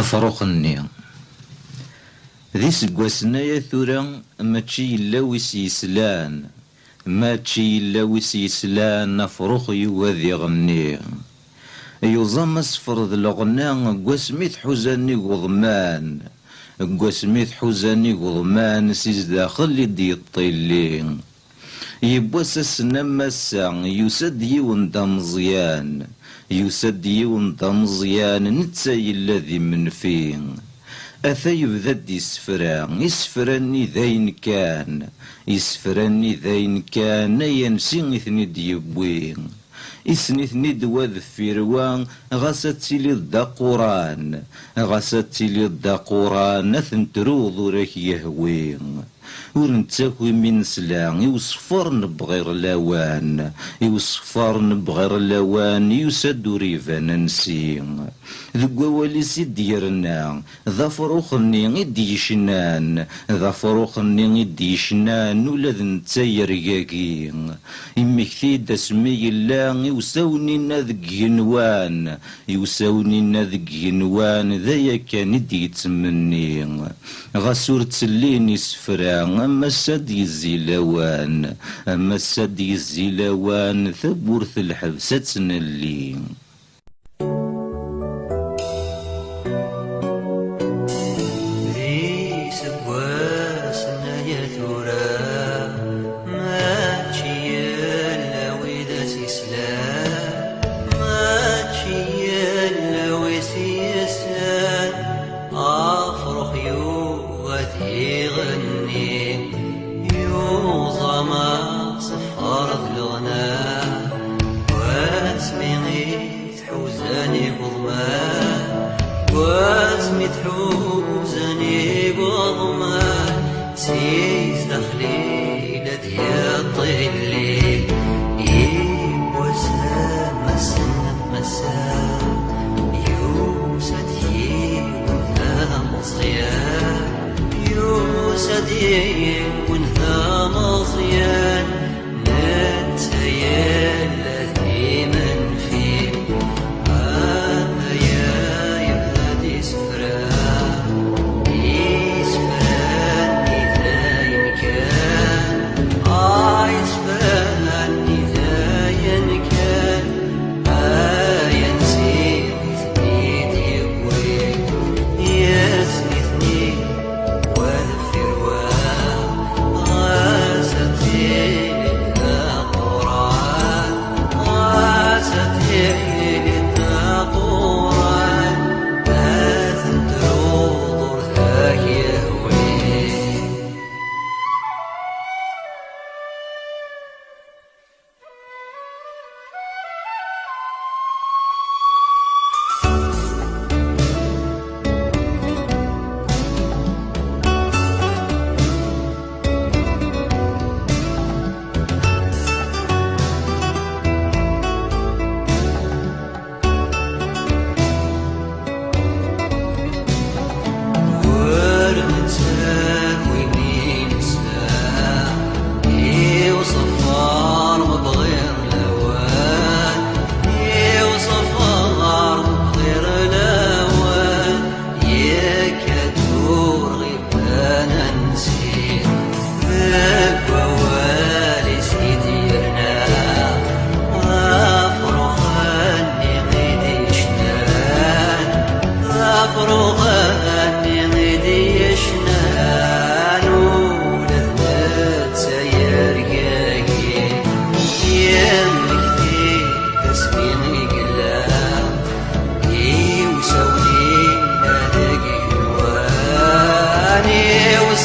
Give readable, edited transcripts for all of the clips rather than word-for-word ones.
أفرقني ذي سقواسنا يا ثورا ماشي إلا ويس يسلان ماشي إلا ويس يسلان أفرق يوذي غني يوزام أسفرد الغنى قواسميت حزاني غضمان قواسميت حزاني غضمان سيز داخل يدي الطيلين يبواس السنة مسا يسد يون مزيان يسد يون مزيان نتساي الذي من فين أثي بذد يسفراني ذين كان يسفراني ذين كان ينسي إثني ديبوين إثني دواد فيروان غاسات تيلي الدا قران غاسات تيلي الدا قران ثنتروض وراك يهوين ورنتاكوي من سلان يوصفر نبغير لاوان يوصفر نبغير لاوان يسد ريفان نسين ذو والي سيد يرنا ذا فروخني يديشنان ذا فروخني يديشنان ولاد نتاير ياكين يمكثي دسمي الله يوساوني نذق ينوان يوساوني نذق ينوان ذا كان يتمني غاسور تسليني سفران أما السد يزيلوان أما السد يزيلوان ثبورث الحبسة اللي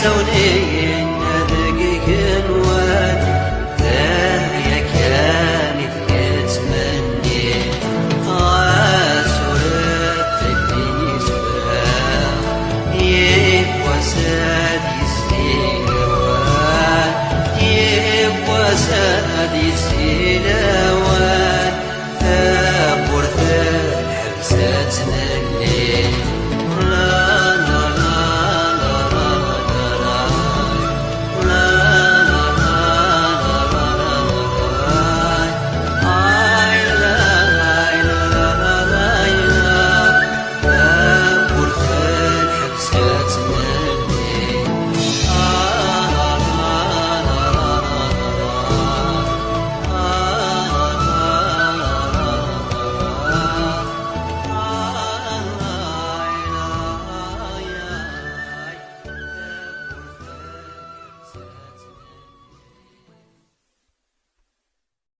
سوني